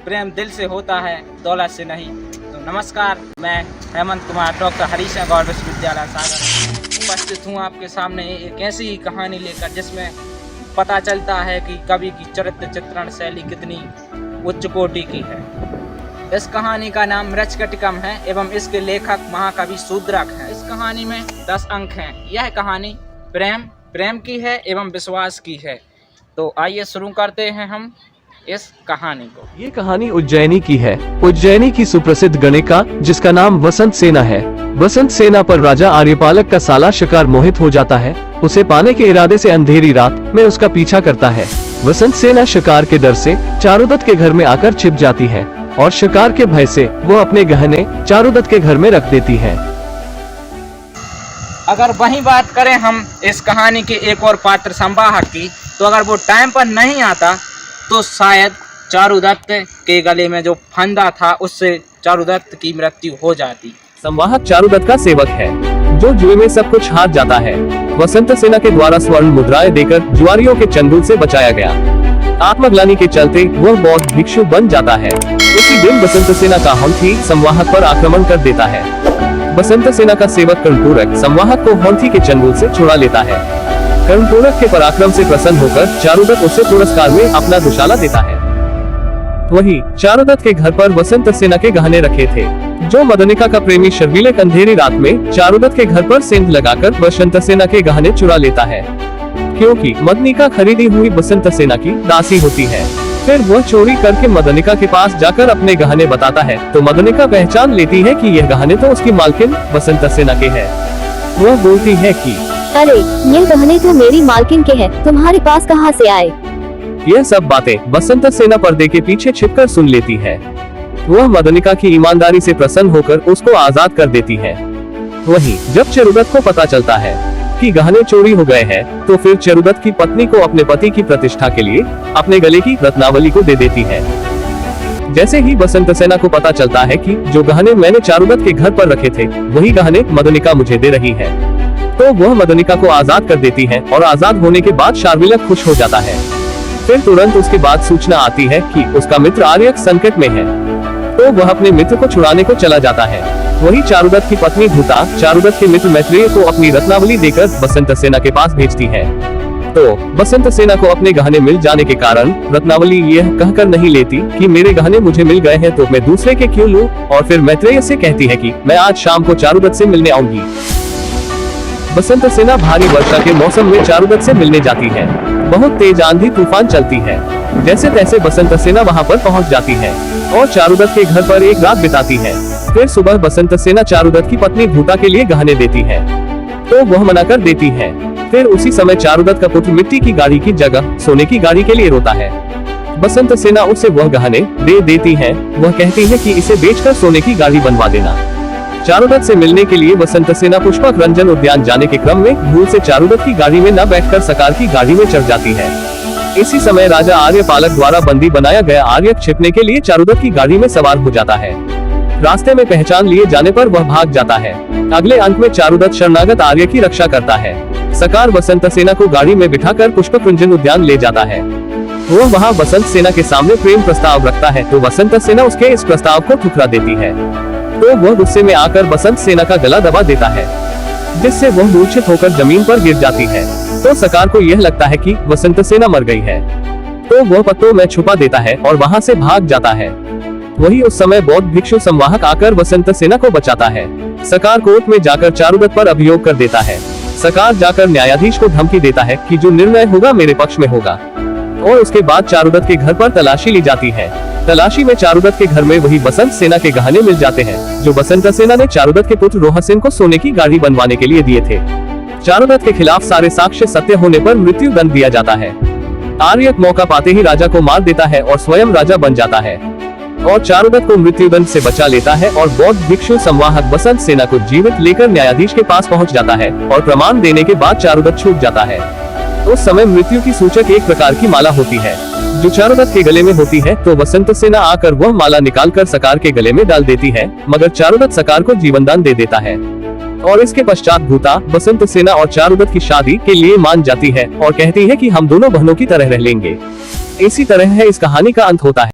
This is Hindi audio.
प्रेम दिल से होता है, दौलत से नहीं। तो नमस्कार, मैं हेमंत कुमार डॉक्टर हरीश गौड़ विश्वविद्यालय सागर उपस्थित हूँ आपके सामने एक ऐसी ही कहानी लेकर जिसमें पता चलता है कि कवि की चरित्र चित्रण शैली कितनी उच्च कोटि की है। इस कहानी का नाम मृच्छकटिकम है एवं इसके लेखक महाकवि शूद्रक हैं। इस कहानी में 10 अंक हैं। यह कहानी प्रेम की है एवं विश्वास की है। तो आइए शुरू करते हैं हम इस कहानी को। ये कहानी उज्जैनी की है। उज्जैनी की सुप्रसिद्ध गणिका जिसका नाम वसंत सेना है। वसंत सेना पर राजा आर्यपालक का साला शिकार मोहित हो जाता है। उसे पाने के इरादे से अंधेरी रात में उसका पीछा करता है। वसंत सेना शिकार के डर से चारुदत्त के घर में आकर छिप जाती है और शिकार के भय से वो अपने गहने चारुदत्त के घर में रख देती है। अगर वही बात करें हम इस कहानी के एक और पात्र संवाहक की, तो अगर वो टाइम पर नहीं आता तो शायद चारुदत्त के गले में जो फंदा था उससे चारुदत्त की मृत्यु हो जाती। संवाहक चारुदत्त का सेवक है जो जुए में सब कुछ हार जाता है। वसंत सेना के द्वारा स्वर्ण मुद्राएं देकर जुआरियों के चंगुल से बचाया गया। आत्मग्लानि के चलते वह बौद्ध भिक्षु बन जाता है। उसी दिन वसंत सेना का हंथी संवाहक पर आक्रमण कर देता है। वसंत सेना का सेवक कर्णपूरक संवाहक को हंथी के चंगुल से छुड़ा लेता है। कर्णपूरक के पराक्रम से प्रसन्न होकर चारुदत्त उसे पुरस्कार में अपना दुशाला देता है। वहीं चारुदत्त के घर पर वसंत सेना के गहने रखे थे जो मदनिका का प्रेमी शर्विलक अंधेरी रात में चारुदत्त के घर पर सेंध लगाकर वसंत सेना के गहने चुरा लेता है, क्योंकि मदनिका खरीदी हुई वसंत सेना की दासी होती है। फिर वह चोरी करके मदनिका के पास जाकर अपने गहने बताता है तो मदनिका पहचान लेती है कि यह गहने तो उसकी मालकिन वसंत सेना के हैं। वह बोलती है कि अरे ये गहने तो मेरी मालकिन के हैं, तुम्हारे पास कहाँ से आए? यह सब बातें वसंत सेना पर्दे के पीछे छिपकर सुन लेती है। वह मदनिका की ईमानदारी से प्रसन्न होकर उसको आजाद कर देती है। वहीं जब चारुदत्त को पता चलता है कि गहने चोरी हो गए हैं, तो फिर चारुदत्त की पत्नी को अपने पति की प्रतिष्ठा के लिए अपने गले की रत्नावली को दे देती है। जैसे ही वसंत सेना को पता चलता है कि जो गहने मैंने चारुदत्त के घर पर रखे थे वही गहने मदनिका मुझे दे रही है, तो वह मदनिका को आजाद कर देती है और आजाद होने के बाद शार्विलक खुश हो जाता है। फिर तुरंत उसके बाद सूचना आती है कि उसका मित्र आर्यक संकट में है, तो वह अपने मित्र को छुड़ाने को चला जाता है। वही चारुदत्त की पत्नी भूता चारुदत्त के मित्र मैत्रेय को अपनी रत्नावली देकर वसंत सेना के पास भेजती है। तो वसंत सेना को अपने गहने मिल जाने के कारण रत्नावली यह कहकर नहीं लेती कि मेरे गहने मुझे मिल गए हैं तो मैं दूसरे के क्यों लूं, और फिर मैत्रेय से कहती है कि मैं आज शाम को चारुदत्त से मिलने आऊंगी। वसंत सेना भारी वर्षा के मौसम में चारुदत्त से मिलने जाती है। बहुत तेज आंधी तूफान चलती है। जैसे तैसे वसंत सेना वहां पर पहुंच जाती है और चारुदत्त के घर पर एक रात बिताती है। फिर सुबह वसंत सेना चारुदत्त की पत्नी भूता के लिए गहने देती है, तो वह मना कर देती है। फिर उसी समय चारुदत्त का पुत्र मिट्टी की गाड़ी की जगह सोने की गाड़ी के लिए रोता है। वसंत सेना उसे वह गहने दे देती है। वह कहती है कि इसे बेचकर सोने की गाड़ी बनवा देना। चारुदत्त से मिलने के लिए वसंत सेना पुष्पक रंजन उद्यान जाने के क्रम में भूल से चारुदत्त की गाड़ी में न बैठकर सकार की गाड़ी में चढ़ जाती है। इसी समय राजा आर्यपालक द्वारा बंदी बनाया गया आर्यक छिपने के लिए चारुदत्त की गाड़ी में सवार हो जाता है। रास्ते में पहचान लिए जाने पर वह भाग जाता है। अगले अंक में चारुदत्त शरणागत आर्य की रक्षा करता है। सकार वसंत सेना को गाड़ी में बिठाकर पुष्पक रंजन उद्यान ले जाता है। वह वहाँ वसंत सेना के सामने प्रेम प्रस्ताव रखता है तो वसंत सेना उसके इस प्रस्ताव को ठुकरा देती है, तो वह गुस्से में आकर वसंत सेना का गला दबा देता है, जिससे वह मूर्छित होकर जमीन पर गिर जाती है। तो सकार को यह लगता है कि वसंत सेना मर गई है, तो वह पत्तों में छुपा देता है और वहां से भाग जाता है। वही उस समय बौद्ध भिक्षु संवाहक आकर वसंत सेना को बचाता है। सकार कोर्ट में जाकर चारुदत्त पर अभियोग कर देता है। सकार जाकर न्यायाधीश को धमकी देता है कि जो निर्णय होगा मेरे पक्ष में होगा, और उसके बाद चारुदत्त के घर पर तलाशी ली जाती है। तलाशी में चारुदत्त के घर में वही वसंत सेना के गहने मिल जाते हैं जो वसंत सेना ने चारुदत्त के पुत्र रोहसेन को सोने की गाड़ी बनवाने के लिए दिए थे। चारुदत्त के खिलाफ सारे साक्ष्य सत्य होने पर मृत्यु दंड दिया जाता है। आर्यक मौका पाते ही राजा को मार देता है और स्वयं राजा बन जाता है और चारुदत्त को मृत्युदंड से बचा लेता है। और बौद्ध भिक्षु संवाहक वसंत सेना को जीवित लेकर न्यायाधीश के पास पहुंच जाता है और प्रमाण देने के बाद चारुदत्त छूट जाता है। उस समय मृत्यु की सूचक एक प्रकार की माला होती है जो चारुदत्त के गले में होती है, तो वसंत सेना आकर वह माला निकालकर सकार के गले में डाल देती है, मगर चारुदत्त सकार को जीवनदान दे देता है। और इसके पश्चात भूता वसंत सेना और चारुदत्त की शादी के लिए मान जाती है और कहती है कि हम दोनों बहनों की तरह रह लेंगे। इसी तरह है इस कहानी का अंत होता है।